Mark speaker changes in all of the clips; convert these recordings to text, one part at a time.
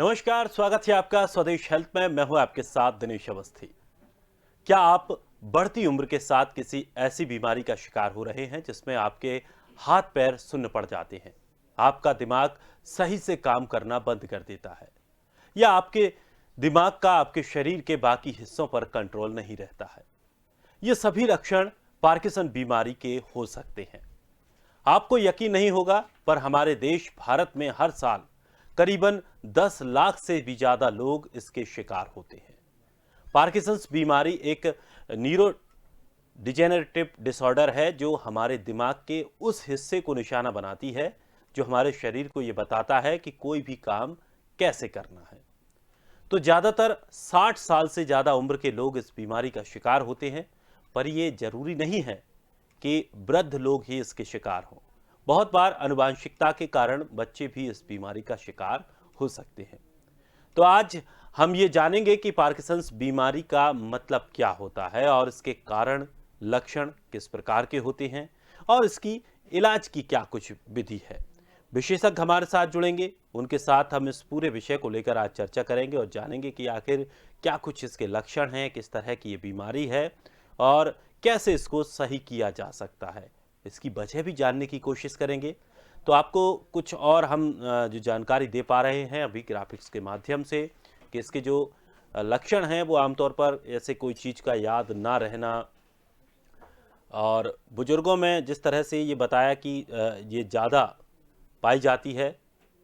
Speaker 1: नमस्कार, स्वागत है आपका स्वदेश हेल्थ में। मैं हूं आपके साथ दिनेश अवस्थी। क्या आप बढ़ती उम्र के साथ किसी ऐसी बीमारी का शिकार हो रहे हैं जिसमें आपके हाथ पैर सुन्न पड़ जाते हैं, आपका दिमाग सही से काम करना बंद कर देता है, या आपके दिमाग का आपके शरीर के बाकी हिस्सों पर कंट्रोल नहीं रहता है? ये सभी लक्षण पार्किंसन बीमारी के हो सकते हैं। आपको यकीन नहीं होगा, पर हमारे देश भारत में हर साल करीबन 10 लाख से भी ज्यादा लोग इसके शिकार होते हैं। पार्किंसंस बीमारी एक न्यूरो डिजेनरेटिव डिसऑर्डर है जो हमारे दिमाग के उस हिस्से को निशाना बनाती है जो हमारे शरीर को यह बताता है कि कोई भी काम कैसे करना है। तो ज्यादातर 60 साल से ज्यादा उम्र के लोग इस बीमारी का शिकार होते हैं, पर यह जरूरी नहीं है कि वृद्ध लोग ही इसके शिकार हों। बहुत बार आनुवंशिकता के कारण बच्चे भी इस बीमारी का शिकार हो सकते हैं। तो आज हम ये जानेंगे कि पार्किंसंस बीमारी का मतलब क्या होता है और इसके कारण, लक्षण किस प्रकार के होते हैं और इसकी इलाज की क्या कुछ विधि है। विशेषज्ञ हमारे साथ जुड़ेंगे, उनके साथ हम इस पूरे विषय को लेकर आज चर्चा करेंगे और जानेंगे कि आखिर क्या कुछ इसके लक्षण हैं, किस तरह की ये बीमारी है और कैसे इसको सही किया जा सकता है। इसकी वजह भी जानने की कोशिश करेंगे। तो आपको कुछ और हम जो जानकारी दे पा रहे हैं अभी ग्राफिक्स के माध्यम से, कि इसके जो लक्षण हैं वो आमतौर पर ऐसे कोई चीज़ का याद ना रहना, और बुजुर्गों में जिस तरह से ये बताया कि ये ज़्यादा पाई जाती है।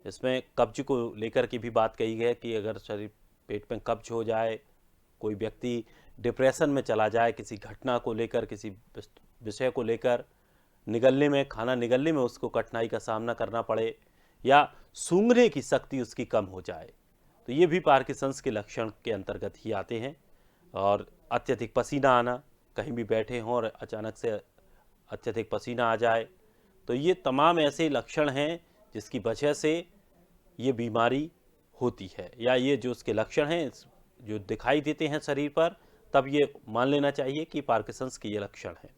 Speaker 1: इसमें कब्ज को लेकर के भी बात कही गई है कि अगर शरीर पेट में कब्ज हो जाए, कोई व्यक्ति डिप्रेशन में चला जाए किसी घटना को लेकर, किसी विषय को लेकर, निगलने में, खाना निगलने में उसको कठिनाई का सामना करना पड़े, या सूंघने की शक्ति उसकी कम हो जाए, तो ये भी पार्किंसंस के लक्षण के अंतर्गत ही आते हैं। और अत्यधिक पसीना आना, कहीं भी बैठे हों और अचानक से अत्यधिक पसीना आ जाए, तो ये तमाम ऐसे लक्षण हैं जिसकी वजह से ये बीमारी होती है, या ये जो उसके लक्षण हैं जो दिखाई देते हैं शरीर पर, तब ये मान लेना चाहिए कि पार्किंसंस के ये लक्षण हैं।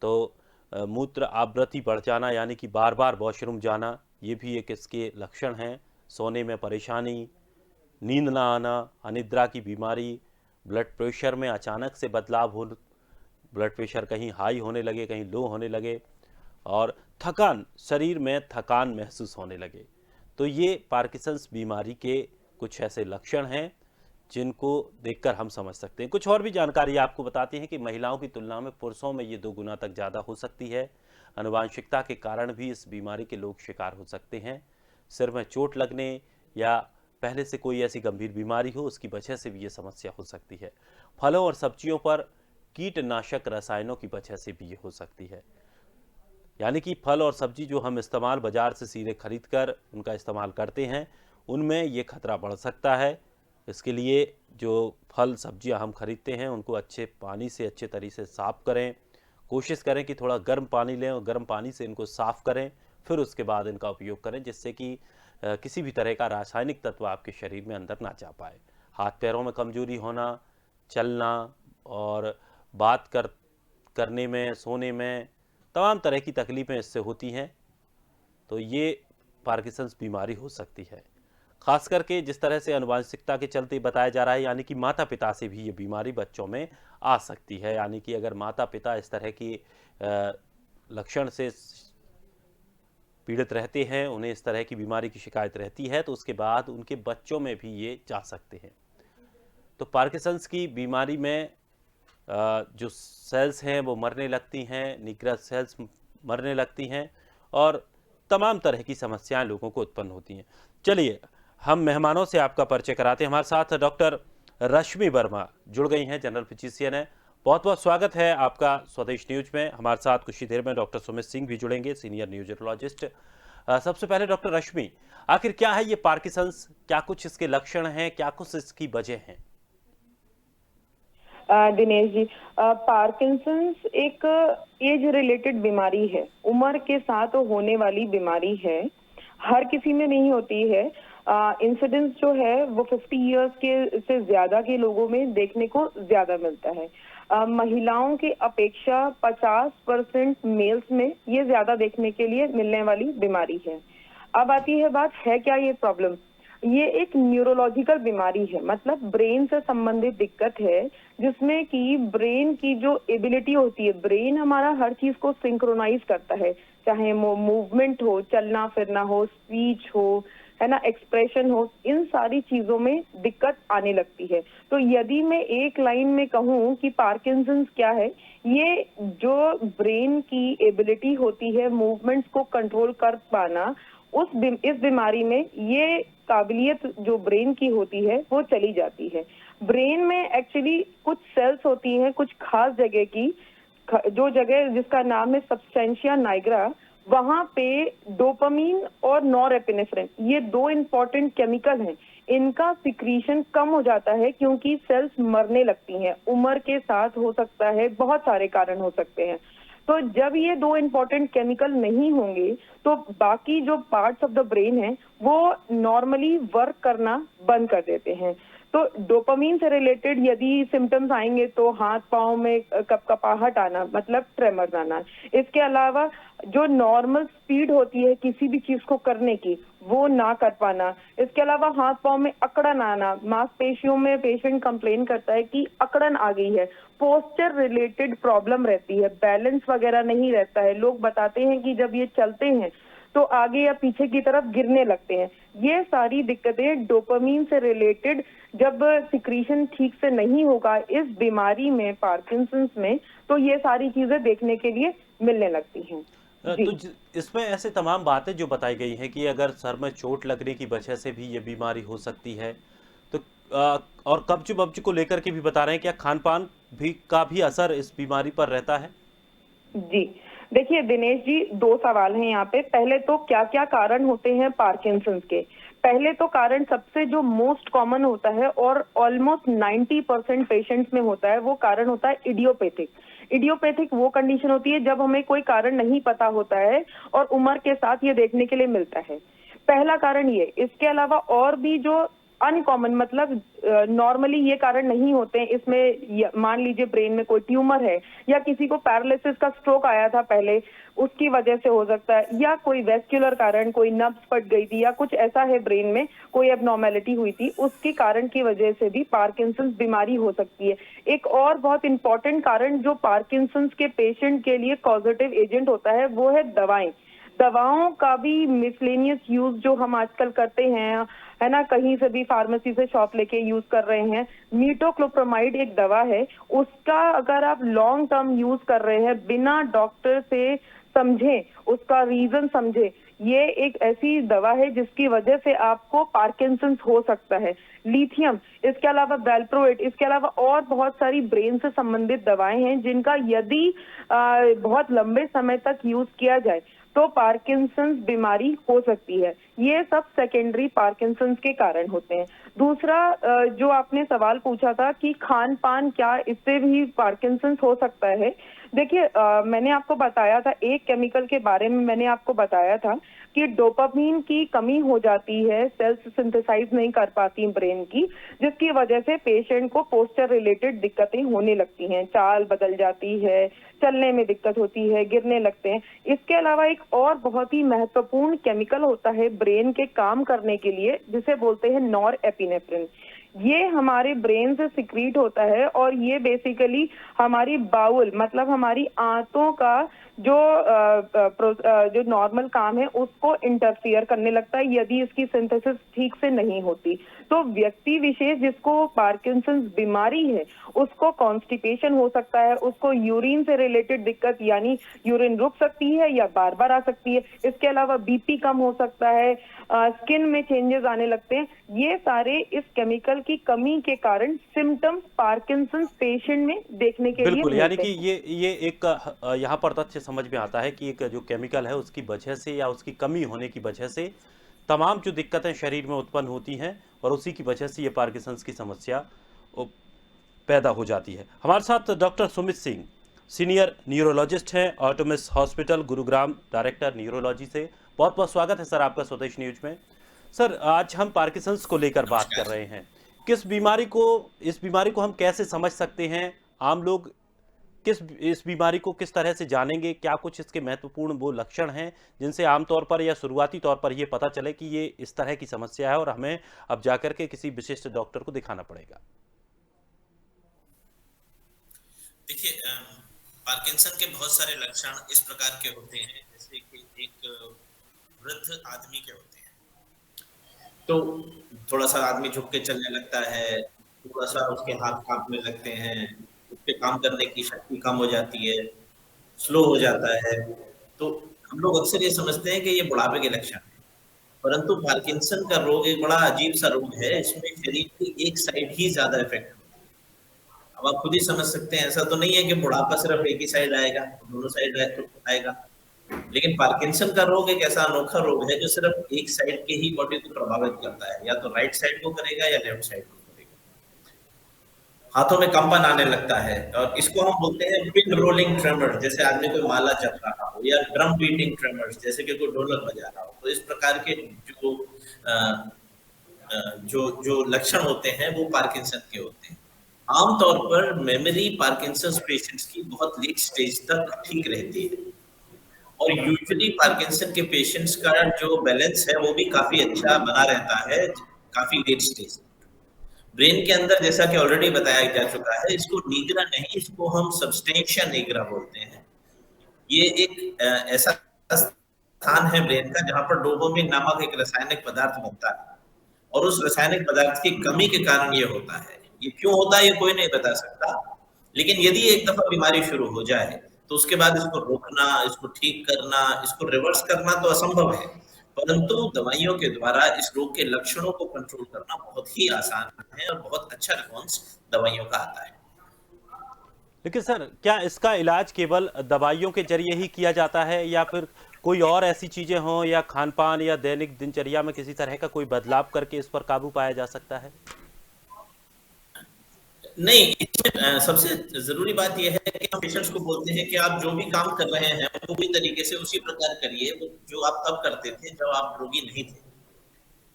Speaker 1: तो मूत्र आवृत्ति बढ़ जाना, यानी कि बार बार वॉशरूम जाना, ये भी एक इसके लक्षण हैं। सोने में परेशानी, नींद ना आना, अनिद्रा की बीमारी, ब्लड प्रेशर में अचानक से बदलाव हो, ब्लड प्रेशर कहीं हाई होने लगे, कहीं लो होने लगे, और थकान, शरीर में थकान महसूस होने लगे। तो ये पार्किंसंस बीमारी के कुछ ऐसे लक्षण हैं जिनको देखकर हम समझ सकते हैं। कुछ और भी जानकारी आपको बताते हैं कि महिलाओं की तुलना में पुरुषों में ये 2 गुना तक ज़्यादा हो सकती है। आनुवंशिकता के कारण भी इस बीमारी के लोग शिकार हो सकते हैं। सिर में चोट लगने या पहले से कोई ऐसी गंभीर बीमारी हो, उसकी वजह से भी ये समस्या हो सकती है। फलों और सब्जियों पर कीटनाशक रसायनों की वजह से भी ये हो सकती है, यानी कि फल और सब्जी जो हम इस्तेमाल बाजार से सीधे खरीद कर उनका इस्तेमाल करते हैं, उनमें ये खतरा बढ़ सकता है। इसके लिए जो फल सब्जियां हम खरीदते हैं उनको अच्छे पानी से अच्छे तरीके से साफ़ करें। कोशिश करें कि थोड़ा गर्म पानी लें और गर्म पानी से इनको साफ़ करें, फिर उसके बाद इनका उपयोग करें, जिससे कि किसी भी तरह का रासायनिक तत्व आपके शरीर में अंदर ना जा पाए। हाथ पैरों में कमजोरी होना, चलना और बात करने में, सोने में, तमाम तरह की तकलीफ़ें इससे होती हैं। तो ये पार्किंसंस बीमारी हो सकती है। खास करके जिस तरह से आनुवंशिकता के चलते बताया जा रहा है, यानी कि माता पिता से भी ये बीमारी बच्चों में आ सकती है। यानी कि अगर माता पिता इस तरह की लक्षण से पीड़ित रहते हैं, उन्हें इस तरह की बीमारी की शिकायत रहती है, तो उसके बाद उनके बच्चों में भी ये जा सकते हैं। तो पार्किंसंस की बीमारी में जो सेल्स हैं वो मरने लगती हैं, निग्रह सेल्स मरने लगती हैं और तमाम तरह की समस्याएं लोगों को उत्पन्न होती हैं। चलिए, हम मेहमानों से आपका परिचय कराते हैं। हमारे साथ डॉक्टर रश्मि वर्मा जुड़ गई हैं, जनरल फिजिशियन है। बहुत बहुत स्वागत है आपका स्वदेश न्यूज में। हमारे साथ कुछ ही देर में डॉक्टर सुमित सिंह भी जुड़ेंगे, सीनियर न्यूरोलॉजिस्ट। सबसे पहले डॉक्टर रश्मि, आखिर क्या है ये पार्किंसंस, क्या कुछ इसके लक्षण हैं, क्या कुछ इसकी वजह हैं?
Speaker 2: दिनेश जी, पार्किंसंस एक एज रिलेटेड बीमारी है, उम्र के साथ होने वाली बीमारी है। हर किसी में नहीं होती है। इंसिडेंस जो है वो 50 इयर्स के से ज्यादा के लोगों में देखने को ज्यादा मिलता है। महिलाओं की अपेक्षा 50% मेल्स में ये ज्यादा देखने के लिए मिलने वाली बीमारी है। अब आती है बात, है क्या ये प्रॉब्लम? ये एक न्यूरोलॉजिकल बीमारी है, मतलब ब्रेन से संबंधित दिक्कत है, जिसमें कि ब्रेन की जो एबिलिटी होती है, ब्रेन हमारा हर चीज को सिंक्रोनाइज करता है, चाहे मूवमेंट हो, चलना फिरना हो, स्पीच हो, है ना, एक्सप्रेशन हो, इन सारी चीजों में दिक्कत आने लगती है। तो यदि मैं एक लाइन में कहूँ कि पार्किंसंस क्या है, ये जो ब्रेन की एबिलिटी होती है मूवमेंट्स को कंट्रोल कर पाना, इस बीमारी में ये काबिलियत जो ब्रेन की होती है वो चली जाती है। ब्रेन में एक्चुअली कुछ सेल्स होती हैं, कुछ खास जगह की, जो जगह जिसका नाम है सबस्टेंशिया नाइग्रा, वहां पे डोपामीन और नॉरएपिनेफ्रिन, ये दो इंपॉर्टेंट केमिकल हैं, इनका सिक्रीशन कम हो जाता है क्योंकि सेल्स मरने लगती हैं। उम्र के साथ हो सकता है, बहुत सारे कारण हो सकते हैं। तो जब ये दो इंपॉर्टेंट केमिकल नहीं होंगे तो बाकी जो पार्ट्स ऑफ द ब्रेन है वो नॉर्मली वर्क करना बंद कर देते हैं। तो डोपामीन से रिलेटेड यदि सिम्टम्स आएंगे तो हाथ पांव में कपकपाहट आना, मतलब ट्रेमर्स आना। इसके अलावा जो नॉर्मल स्पीड होती है किसी भी चीज को करने की, वो ना कर पाना। इसके अलावा हाथ पांव में अकड़न आना, मांसपेशियों में पेशेंट कंप्लेन करता है कि अकड़न आ गई है। पोस्चर रिलेटेड प्रॉब्लम रहती है, बैलेंस वगैरह नहीं रहता है। लोग बताते हैं कि जब ये चलते हैं तो आगे या पीछे की तरफ गिरने लगते हैं। ये सारी दिक्कतें डोपामीन से रिलेटेड, जब सिक्रीशन ठीक से नहीं होगा इस बीमारी में, पार्किंसंस में, तो ये सारी चीजें देखने के लिए मिलने लगती हैं।
Speaker 1: तो इसमें ऐसे तमाम बातें जो बताई गई हैं कि अगर सर में चोट लगने की वजह से भी ये बीमारी हो सकती है, तो और कब्ज वब्ज को लेकर के भी बता रहे हैं, क्या खान पान भी का भी असर इस बीमारी पर रहता है?
Speaker 2: जी, देखिए दिनेश जी, दो सवाल हैं यहाँ पे। पहले तो क्या क्या कारण होते हैं पार्किंसंस के। पहले तो कारण सबसे जो मोस्ट कॉमन होता है और ऑलमोस्ट 90% पेशेंट्स में होता है, वो कारण होता है इडियोपैथिक। इडियोपैथिक वो कंडीशन होती है जब हमें कोई कारण नहीं पता होता है और उम्र के साथ ये देखने के लिए मिलता है। पहला कारण ये। इसके अलावा और भी जो अनकॉमन, मतलब नॉर्मली ये कारण नहीं होते हैं, इसमें मान लीजिए ब्रेन में कोई ट्यूमर है या किसी को पैरालिसिस का स्ट्रोक आया था पहले, उसकी वजह से हो सकता है, या कोई वेस्क्युलर कारण, कोई नब्स फट गई थी या कुछ ऐसा है ब्रेन में, कोई एबनॉर्मेलिटी हुई थी, उसके कारण की वजह से भी पार्किंसंस बीमारी हो सकती है। एक और बहुत इंपॉर्टेंट कारण जो पार्किंसंस के पेशेंट के लिए कॉजेटिव एजेंट होता है वो है दवाएं। दवाओं का भी मिसलेनियस यूज जो हम आजकल करते हैं, है ना, कहीं से भी फार्मेसी से शॉप लेके यूज कर रहे हैं। मीटोक्लोप्रामाइड एक दवा है, उसका अगर आप लॉन्ग टर्म यूज कर रहे हैं बिना डॉक्टर से समझे, उसका रीजन समझे, ये एक ऐसी दवा है जिसकी वजह से आपको पार्किंसंस हो सकता है। लिथियम, इसके अलावा वैल्प्रोएट, इसके अलावा और बहुत सारी ब्रेन से संबंधित दवाएं हैं जिनका यदि बहुत लंबे समय तक यूज किया जाए तो पार्किंसंस बीमारी हो सकती है। ये सब सेकेंडरी पार्किंसंस के कारण होते हैं। दूसरा जो आपने सवाल पूछा था कि खान पान, क्या इससे भी पार्किंसंस हो सकता है। देखिए मैंने आपको बताया था, एक केमिकल के बारे में मैंने आपको बताया था कि डोपामीन की कमी हो जाती है, सेल्स सिंथेसाइज नहीं कर पाती ब्रेन की, जिसकी वजह से पेशेंट को पोस्चर रिलेटेड दिक्कतें होने लगती हैं, चाल बदल जाती है, चलने में दिक्कत होती है, गिरने लगते हैं। इसके अलावा एक और बहुत ही महत्वपूर्ण केमिकल होता है ब्रेन के काम करने के लिए, जिसे बोलते हैं नॉरएपिनेफ्रिन। ये हमारे ब्रेन से सिक्रीट होता है और ये बेसिकली हमारी बाउल, मतलब हमारी आंतों का जो नॉर्मल काम है उसको इंटरफियर करने लगता है यदि इसकी सिंथेसिस ठीक से नहीं होती। तो व्यक्ति विशेष जिसको पार्किंसंस बीमारी है उसको कॉन्स्टिपेशन हो सकता है, उसको यूरिन से रिलेटेड दिक्कत, यानी यूरिन रुक सकती है या बार बार आ सकती है। इसके अलावा बीपी कम हो सकता है, स्किन में चेंजेस आने लगते हैं। ये सारे इस केमिकल की कमी के कारण सिम्टम्स पार्किंसंस पेशेंट में देखने के लिए
Speaker 1: बिल्कुल, यानी
Speaker 2: मिलते
Speaker 1: कि
Speaker 2: हैं।
Speaker 1: ये एक यहाँ पर तथ्य समझ में आता है कि एक जो केमिकल है उसकी वजह से या उसकी कमी होने की वजह से तमाम जो दिक्कतें शरीर में उत्पन्न होती हैं और उसी की वजह से ये पार्किंसंस की समस्या पैदा हो जाती है। हमारे साथ doctor Sumit Singh, senior neurologist हैं, ऑटोमिस हॉस्पिटल गुरुग्राम, डायरेक्टर न्यूरोलॉजी से। बहुत बहुत स्वागत है सर आपका स्वदेश न्यूज में। सर आज हम पार्किंसंस को लेकर बात कर रहे हैं। इस बीमारी को हम कैसे समझ सकते हैं? आम लोग इस बीमारी को किस तरह से जानेंगे? क्या कुछ इसके महत्वपूर्ण वो लक्षण हैं जिनसे आमतौर पर या शुरुआती तौर पर ये पता चले कि ये इस तरह की समस्या है और हमें अब जाकर के किसी विशिष्ट डॉक्टर को दिखाना पड़ेगा?
Speaker 3: देखिए, पार्किंसन के बहुत सारे लक्षण इस प्रकार के होते हैं, जैसे कि एक वृद्ध आदमी के होते हैं तो थोड़ा सा आदमी झुक के चलने लगता है, थोड़ा सा उसके हाथ कांपने लगते हैं, उसके काम करने की शक्ति कम हो जाती है, स्लो हो जाता है। तो हम लोग अक्सर ये समझते हैं कि ये बुढ़ापे के लक्षण हैं, परंतु पार्किंसन का रोग एक बड़ा अजीब सा रोग है। इसमें शरीर की एक साइड ही ज्यादा इफेक्ट होती है। अब आप खुद ही समझ सकते हैं, ऐसा तो नहीं है कि बुढ़ापा सिर्फ एक ही साइड आएगा, दोनों साइड आएगा। लेकिन पार्किंसन का रोग एक ऐसा अनोखा रोग है जो सिर्फ एक साइड के ही बॉडी को प्रभावित करता है, या तो राइट साइड को करेगा या लेफ्ट साइड को करेगा। हाथों में कंपन आने लगता है और इसको हम बोलते हैं पिन रोलिंग ट्रेमर, जैसे आदमी कोई माला जप रहा हो, या ड्रम बीटिंग ट्रेमर्स, जैसे कि कोई ढोलक बजा रहा हो। तो इस प्रकार के जो लक्षण होते हैं वो पार्किंसन के होते हैं। आमतौर पर मेमोरी पार्किंसन पेशेंट्स की बहुत लेट स्टेज तक ठीक रहती है, और यूजुअली पार्किंसन के पेशेंट्स का जो बैलेंस है वो भी काफी अच्छा बना रहता है काफी लेट स्टेज। ब्रेन के अंदर, जैसा कि ऑलरेडी बताया जा चुका है, इसको निग्रा नहीं, इसको हम सब्सटेंशिया निग्रा बोलते हैं। ये एक ऐसा स्थान है ब्रेन का जहां पर डोपामिन नामक एक रासायनिक पदार्थ बनता है, और उस रासायनिक पदार्थ की कमी के कारण ये होता है। ये क्यों होता है ये कोई नहीं बता सकता, लेकिन यदि एक दफा बीमारी शुरू हो जाए तो उसके बाद इसको रोकना, इसको ठीक करना, इसको रिवर्स करना तो असंभव है, परंतु दवाइयों के द्वारा इस रोग के लक्षणों को कंट्रोल करना बहुत ही आसान है और बहुत अच्छा रिस्पॉन्स दवाइयों का आता है।
Speaker 1: लेकिन सर, क्या इसका इलाज केवल दवाइयों के जरिए ही किया जाता है या फिर कोई और ऐसी चीजें हों या खान पान या दैनिक दिनचर्या में किसी तरह का कोई बदलाव करके इस पर काबू पाया जा सकता है?
Speaker 3: नहीं, इसमें सबसे जरूरी बात यह है कि हम पेशेंट्स को बोलते हैं कि आप जो भी काम कर रहे हैं वो पूरी तरीके से उसी प्रकार करिए जो आप तब करते थे जब आप रोगी नहीं थे।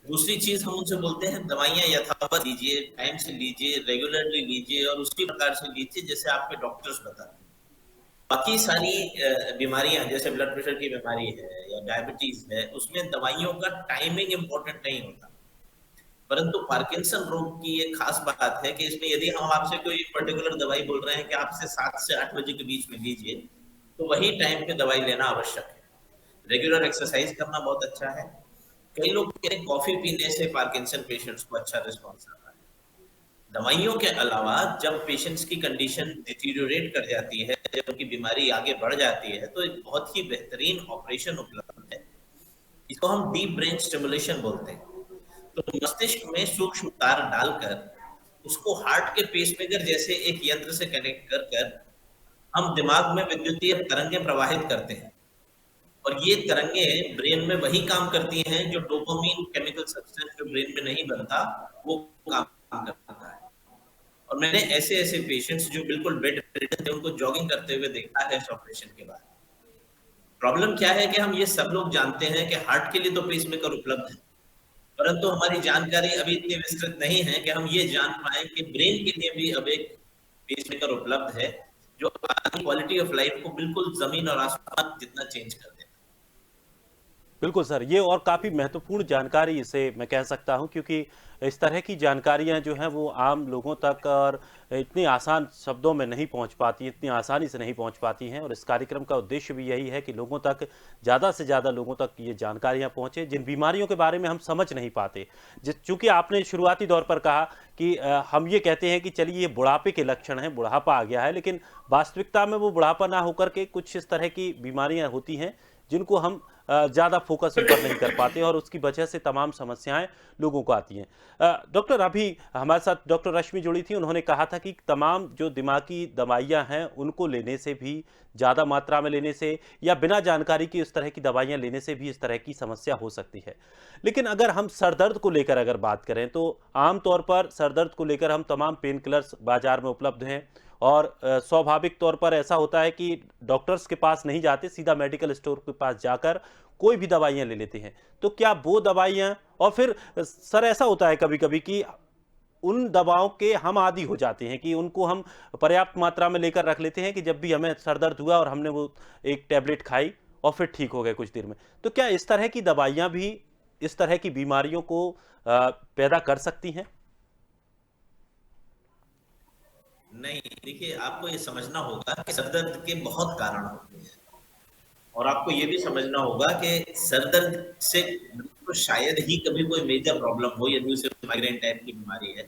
Speaker 3: दूसरी चीज हम उनसे बोलते हैं दवाइयां यथावत लीजिए, टाइम से लीजिए, रेगुलरली लीजिए और उसी प्रकार से लीजिए जैसे आपके डॉक्टर्स बताते हैं। बाकी सारी बीमारियां जैसे ब्लड प्रेशर की बीमारी है या डायबिटीज है, उसमें दवाइयों का टाइमिंग इंपॉर्टेंट नहीं होता, परंतु पार्किंसन रोग की ये खास बात है कि इसमें यदि हम आपसे कोई पर्टिकुलर दवाई बोल रहे हैं कि आपसे 7 से 8 बजे के बीच में लीजिए, तो वही टाइम पे दवाई लेना आवश्यक है। रेगुलर एक्सरसाइज करना बहुत अच्छा है। कई लोग कहते हैं कॉफी पीने से पार्किंसन पेशेंट्स को अच्छा रिस्पॉन्स आता है। दवाइयों के अलावा जब पेशेंट्स की कंडीशन डिटीरियोरेट कर जाती है, जब उनकी बीमारी आगे बढ़ जाती है, तो एक बहुत ही बेहतरीन ऑपरेशन उपलब्ध है। इसको हम डीप ब्रेन स्टिमुलेशन बोलते हैं। तो मस्तिष्क में सूक्ष्म तार डालकर उसको हार्ट के पेसमेकर जैसे एक यंत्र से कनेक्ट कर कर हम दिमाग में विद्युतीय तरंगें प्रवाहित करते हैं, और ये तरंगें ब्रेन में वही काम करती हैं जो डोपामिन केमिकल सब्सटेंस जो ब्रेन में नहीं बनता वो काम करता है। और मैंने ऐसे ऐसे पेशेंट्स जो बिल्कुल बेड रिडन थे उनको जॉगिंग करते हुए देखा है इस ऑपरेशन के बाद। प्रॉब्लम क्या है कि हम ये सब लोग जानते हैं कि हार्ट के लिए तो पेसमेकर उपलब्ध है, परंतु हमारी जानकारी अभी इतनी विस्तृत नहीं है कि हम ये जान पाए कि ब्रेन के लिए भी अब एक पेसमेकर उपलब्ध है जो क्वालिटी ऑफ लाइफ को बिल्कुल जमीन और आसमान जितना चेंज कर देता है।
Speaker 1: बिल्कुल सर, ये और काफ़ी महत्वपूर्ण जानकारी इसे मैं कह सकता हूं, क्योंकि इस तरह की जानकारियां जो हैं वो आम लोगों तक और इतनी आसान शब्दों में नहीं पहुंच पाती, इतनी आसानी से नहीं पहुंच पाती हैं। और इस कार्यक्रम का उद्देश्य भी यही है कि लोगों तक, ज़्यादा से ज़्यादा लोगों तक ये जानकारियां पहुंचे जिन बीमारियों के बारे में हम समझ नहीं पाते। चूँकि आपने शुरुआती दौर पर कहा कि हम ये कहते हैं कि चलिए ये बुढ़ापे के लक्षण हैं, बुढ़ापा आ गया है, लेकिन वास्तविकता में वो बुढ़ापा ना होकर के कुछ इस तरह की बीमारियाँ होती हैं जिनको हम ज़्यादा फोकस ऊपर नहीं कर पाते और उसकी वजह से तमाम समस्याएं लोगों को आती हैं। डॉक्टर, अभी हमारे साथ डॉक्टर रश्मि जुड़ी थी, उन्होंने कहा था कि तमाम जो दिमागी दवाइयां हैं उनको लेने से भी, ज़्यादा मात्रा में लेने से या बिना जानकारी की इस तरह की दवाइयां लेने से भी इस तरह की समस्या हो सकती है। लेकिन अगर हम सरदर्द को लेकर अगर बात करें तो आमतौर पर सरदर्द को लेकर हम तमाम पेन किलर्स बाजार में उपलब्ध हैं और स्वाभाविक तौर पर ऐसा होता है कि डॉक्टर्स के पास नहीं जाते, सीधा मेडिकल स्टोर के पास जाकर कोई भी दवाइयां ले लेते हैं। तो क्या वो दवाइयां, और फिर सर ऐसा होता है कभी कभी कि उन दवाओं के हम आदी हो जाते हैं कि उनको हम पर्याप्त मात्रा में लेकर रख लेते हैं कि जब भी हमें सर दर्द हुआ और हमने वो एक टैबलेट खाई और फिर ठीक हो गए कुछ देर में। तो क्या इस तरह की दवाइयाँ भी इस तरह की बीमारियों को पैदा कर सकती हैं?
Speaker 3: नहीं, देखिए आपको ये समझना होगा कि सर दर्द के बहुत कारण होते हैं और आपको ये भी समझना होगा कि सर दर्द से तो शायद ही कभी कोई मेजर प्रॉब्लम हो यदि उसे माइग्रेन टाइप की बीमारी है,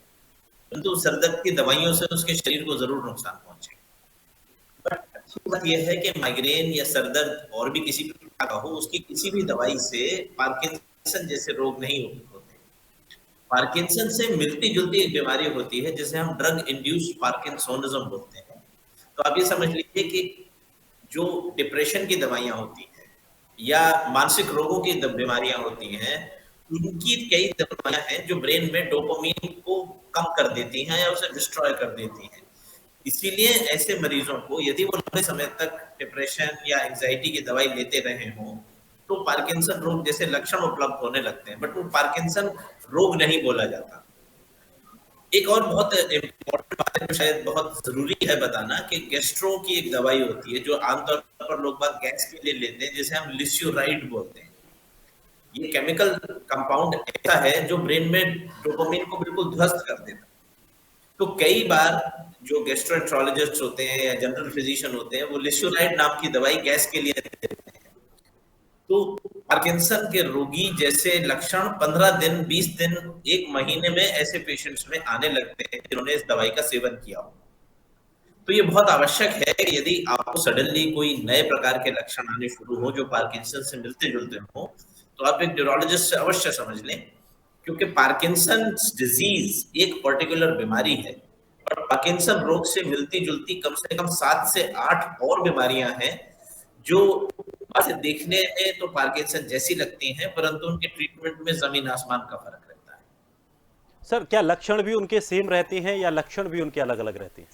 Speaker 3: परंतु सर दर्द की दवाइयों से उसके शरीर को जरूर नुकसान पहुंचे। बट अच्छी बात यह है कि माइग्रेन या सर दर्द और भी किसी प्रकार का हो, उसकी किसी भी दवाई से पार्किंसन जैसे रोग नहीं होते। पार्किंसन से मिलती जुलती एक बीमारी होती है जिसे हम ड्रग इंड्यूस्ड पार्किंसोनिज्म बोलते हैं। तो आप ये समझ लीजिए कि जो डिप्रेशन की दवाइयां होती हैं या मानसिक रोगों की बीमारियां होती हैं, उनकी कई दवाइयां हैं जो ब्रेन में डोपामिन को कम कर देती हैं या उसे डिस्ट्रॉय कर देती हैं। इसीलिए ऐसे मरीजों को यदि वो लंबे समय तक डिप्रेशन या एंजाइटी की दवाई लेते रहे हों तो पार्किंसन रोग जैसे लक्षण उपलब्ध होने लगते हैं, बट वो पार्किंसन रोग नहीं बोला जाता। एक और बहुत इम्पोर्टेंट बात है जो शायद बहुत जरूरी है बताना कि गैस्ट्रो की एक दवाई होती है जो आमतौर पर लोग बात गैस के लिए लेते हैं, जिसे हम लिस्यूराइड बोलते हैं। ये केमिकल कंपाउंड ऐसा है जो ब्रेन में डोपामिन को बिल्कुल ध्वस्त कर देता है। तो कई बार जो गैस्ट्रोएंट्रोलॉजिस्ट होते हैं या जनरल फिजिशियन होते हैं वो लिस्यूराइड नाम की दवाई गैस के लिए देते हैं। तो पार्किंसन के रोगी जैसे लक्षण 15 दिन, 20 दिन, 1 महीने में ऐसे पेशेंट्स में आने लगते हैं जिन्होंने इस दवाई का सेवन किया हो। तो ये बहुत आवश्यक है कि यदि आपको सडनली कोई नए प्रकार के लक्षण आने शुरू हो जो पार्किंसन से मिलते जुलते हो, तो आप एक न्यूरोलॉजिस्ट से अवश्य समझ लें, क्योंकि पार्किंसन डिजीज एक पर्टिकुलर बीमारी है और पार्किंसन रोग से मिलती जुलती कम से कम 7 से 8 और बीमारियां हैं जो से देखने में तो पार्किंसन जैसी लगती हैं, परंतु उनके ट्रीटमेंट में जमीन आसमान का फर्क रहता है।
Speaker 1: सर, क्या लक्षण भी उनके सेम रहते हैं या लक्षण भी उनके अलग अलग रहते हैं?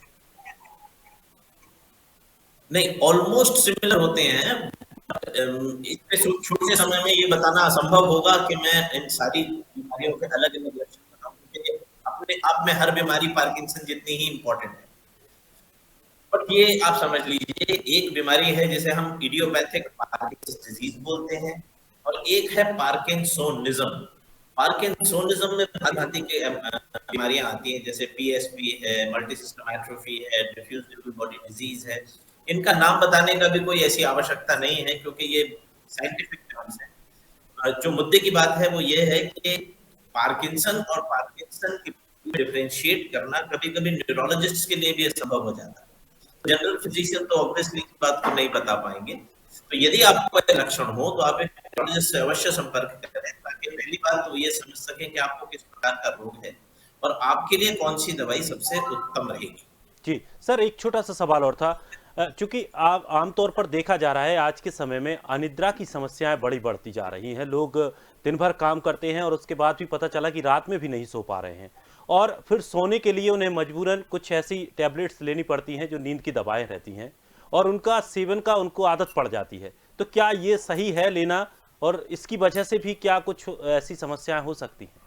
Speaker 3: नहीं, ऑलमोस्ट सिमिलर होते हैं। इसमें छोटे समय में ये बताना असंभव होगा कि मैं इन सारी बीमारियों के अलग अलग लक्षण बताऊं, क्योंकि अपने आप में हर बीमारी पार्किंसन जितनी ही इंपॉर्टेंट है। बट ये आप समझ लीजिए, एक बीमारी है जिसे हम इडियोपैथिक पार्किंसन डिजीज बोलते हैं और एक है पार्किंसोनिज्म। पार्किंसोनिज्म में भांति की बीमारियां आती हैं, जैसे पीएसपी है, मल्टी सिस्टम एट्रोफी है, डिफ्यूज न्यूरल बॉडी डिजीज है। इनका नाम बताने का भी कोई ऐसी आवश्यकता नहीं है क्योंकि ये साइंटिफिक टर्म्स हैं। जो मुद्दे की बात है वो ये है कि पार्किंसन और पार्किंसन की डिफरेंशिएट करना कभी-कभी न्यूरोलॉजिस्ट के लिए भी असंभव हो जाता है। जनरल फिजिशियन तो ऑब्वियसली इस बात को नहीं बता पाएंगे। तो यदि आपको ऐसे लक्षण हो तो आप एक न्यूरोलॉजिस्ट से अवश्य संपर्क करें, ताकि पहली बात तो ये समझ सकें कि आपको किस प्रकार का रोग है और आपके लिए कौन सी दवाई सबसे उत्तम रहेगी।
Speaker 1: जी सर, एक छोटा सा सवाल और था। चूंकि आप आमतौर पर देखा जा रहा है आज के समय में अनिद्रा की समस्याएं बड़ी बढ़ती जा रही हैं। लोग दिन भर काम करते हैं और उसके बाद भी पता चला कि रात में भी नहीं सो पा रहे हैं और फिर सोने के लिए उन्हें मजबूरन कुछ ऐसी टैबलेट्स लेनी पड़ती हैं जो नींद की दवाएं रहती हैं और उनका सेवन का उनको आदत पड़ जाती है। तो क्या ये सही है लेना, और इसकी वजह से भी क्या कुछ ऐसी समस्याएं हो सकती हैं?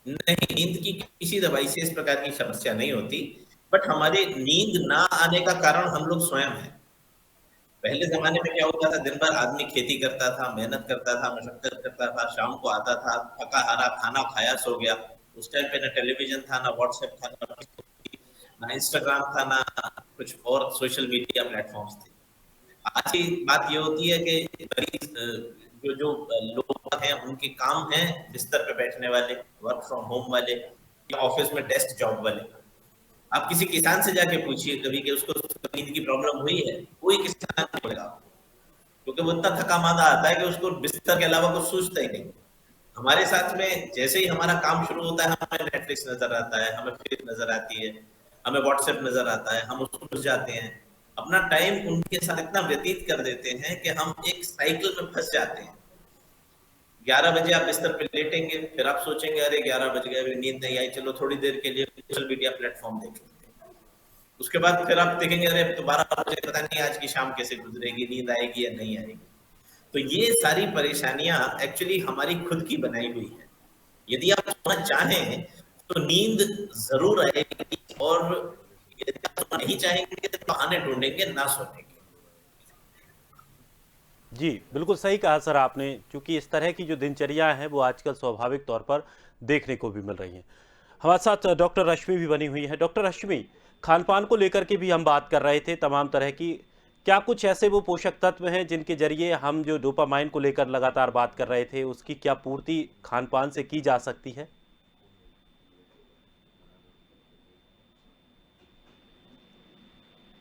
Speaker 3: नहीं, नींद की किसी दवाई से इस प्रकार की समस्या नहीं होती, बट हमारी नींद ना आने का कारण हम लोग स्वयं हैं। पहले जमाने में क्या होता था, दिन भर आदमी खेती करता था, मेहनत करता था, मशक्कत करता था, शाम को आता था, थका हारा, खाना खाया, सो गया। उस टाइम पे ना टेलीविजन था, ना व्हाट्सएप था, ना इंस्टाग्राम था, ना कुछ और सोशल मीडिया प्लेटफॉर्म्स थे। आज की बात ये होती है कि मरीज जो जो लोग हैं उनके काम है बिस्तर पे बैठने वाले, वर्क फ्रॉम होम वाले या ऑफिस में डेस्क जॉब वाले। आप किसी किसान से जाके पूछिए कभी कि उसको नींद की प्रॉब्लम हुई है, कोई किसान नहीं बोलेगा, क्योंकि वो इतना थका मांदा आता है कि उसको बिस्तर के अलावा कुछ सोचता ही नहीं। हमारे साथ में जैसे ही हमारा काम शुरू होता है हमें नेटफ्लिक्स नजर आता है, हमें फिल्म नजर आती है, हमें व्हाट्सएप नजर आता है, हम उसको घुस जाते हैं, अपना टाइम उनके साथ इतना व्यतीत कर देते हैं कि हम एक साइकिल में फंस जाते हैं। 11 बजे आप बिस्तर पे लेटेंगे, फिर आप सोचेंगे अरे 11 बज गए, अभी नींद नहीं आई, चलो थोड़ी देर के लिए सोशल मीडिया प्लेटफॉर्म देख लेते हैं। उसके बाद फिर आप देखेंगे अरे अब तो 12 बजे, पता नहीं आज की शाम कैसे गुजरेगी, नींद आएगी या नहीं आएगी। तो ये सारी परेशानियां एक्चुअली हमारी खुद की बनाई हुई है। यदि आप सोना चाहें तो नींद जरूर आएगी, और यदि आप सोना नहीं चाहेंगे तो बहाने ढूंढेंगे ना सोने के।
Speaker 1: जी, बिल्कुल सही कहा सर आपने, क्योंकि इस तरह की जो दिनचर्या है वो आजकल स्वाभाविक तौर पर देखने को भी मिल रही हैं। हमारे साथ डॉक्टर रश्मि भी बनी हुई है। डॉक्टर रश्मि, खान-पान को लेकर के भी हम बात कर रहे थे तमाम तरह की। क्या कुछ ऐसे वो पोषक तत्व हैं जिनके ज़रिए हम जो डोपामाइन को लेकर लगातार बात कर रहे थे, उसकी क्या पूर्ति खान-पान से की जा सकती है?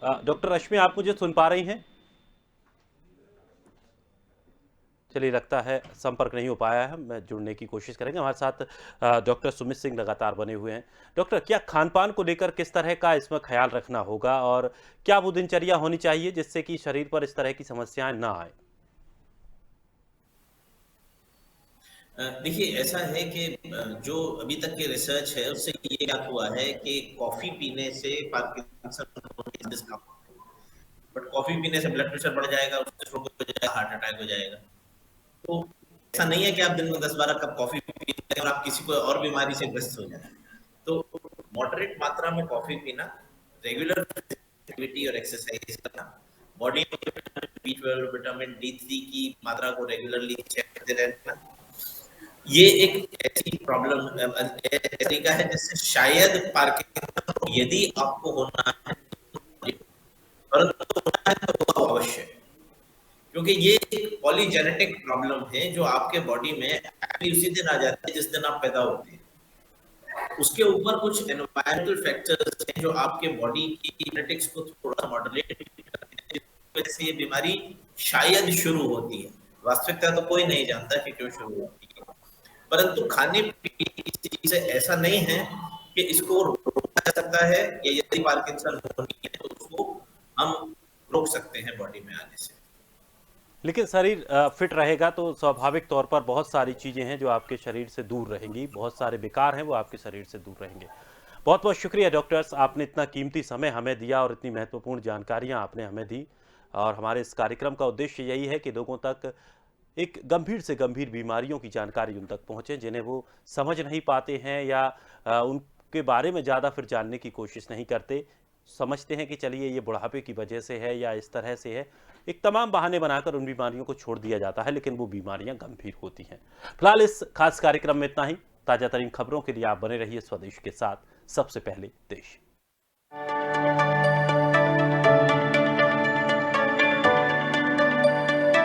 Speaker 1: डॉक्टर रश्मि, आप मुझे सुन पा रही हैं? चलिए, लगता है संपर्क नहीं हो पाया है। मैं जुड़ने की कोशिश करेंगे। हमारे साथ डॉक्टर सुमित सिंह लगातार बने हुए हैं। डॉक्टर, क्या खान-पान को लेकर किस तरह का इसमें ख़्याल रखना होगा और क्या वो दिनचर्या होनी चाहिए जिससे कि शरीर पर इस तरह की समस्याएँ ना आएँ?
Speaker 3: देखिए, ऐसा है कि जो अभी तक की रिसर्च है उससे ये क्या हुआ है कि कॉफी पीने से पार्किंसन होने के चांसेस कम होते हैं। बट कॉफी पीने से ब्लड प्रेशर बढ़ जाएगा, उससे स्ट्रोक हो जाएगा, हार्ट अटैक हो जाएगा। तो ऐसा नहीं है कि आप दिन में 10-12 कप कॉफी पी रहे हैं और आप किसी को और बीमारी से ग्रस्त हो जाए। तो मॉडरेट मात्रा में कॉफी पीना, रेगुलर एक्टिविटी और एक्सरसाइज करना, बॉडी में विटामिन बी 12, विटामिन डी 3 की मात्रा को रेगुलरली चेक करते रहना, ये एक ऐसी प्रॉब्लम तरीका है जिससे शायद पार्किंसन यदि आपको होना है, परंतु होना है तो वो अवश्य है। क्योंकि ये एक पॉलीजेनेटिक प्रॉब्लम है जो आपके बॉडी में एक्चुअली उसी दिन आ जाती है जिस दिन आप पैदा होते हैं। उसके ऊपर कुछ एनवायरमेंटल फैक्टर्स हैं जो आपके बॉडी की जेनेटिक्स को थोड़ा मॉडरेट करते हैं, जिस वजह से ये बीमारी शायद शुरू होती है। वास्तविकता तो कोई नहीं जानता कि क्यों शुरू होती है, परंतु खाने पीने की चीज से ऐसा नहीं है कि इसको रोका जा सकता है, या यदि पार्किंसन होनी है तो उसको हम रोक सकते हैं बॉडी में आने से।
Speaker 1: लेकिन शरीर फिट रहेगा तो स्वाभाविक तौर पर बहुत सारी चीज़ें हैं जो आपके शरीर से दूर रहेंगी, बहुत सारे विकार हैं वो आपके शरीर से दूर रहेंगे। बहुत-बहुत शुक्रिया डॉक्टर्स, आपने इतना कीमती समय हमें दिया और इतनी महत्वपूर्ण जानकारियाँ आपने हमें दी। और हमारे इस कार्यक्रम का उद्देश्य यही है कि लोगों तक एक गंभीर से गंभीर बीमारियों की जानकारी उन तक पहुँचे जिन्हें वो समझ नहीं पाते हैं या उनके बारे में ज़्यादा फिर जानने की कोशिश नहीं करते। समझते हैं कि चलिए ये बुढ़ापे की वजह से है या इस तरह से है। एक तमाम बहाने बनाकर उन बीमारियों को छोड़ दिया जाता है, लेकिन वो बीमारियां गंभीर होती हैं। फिलहाल इस खास कार्यक्रम में इतना ही। ताज़ा तरीन खबरों के लिए आप बने रहिए स्वदेश के साथ, सबसे पहले देश।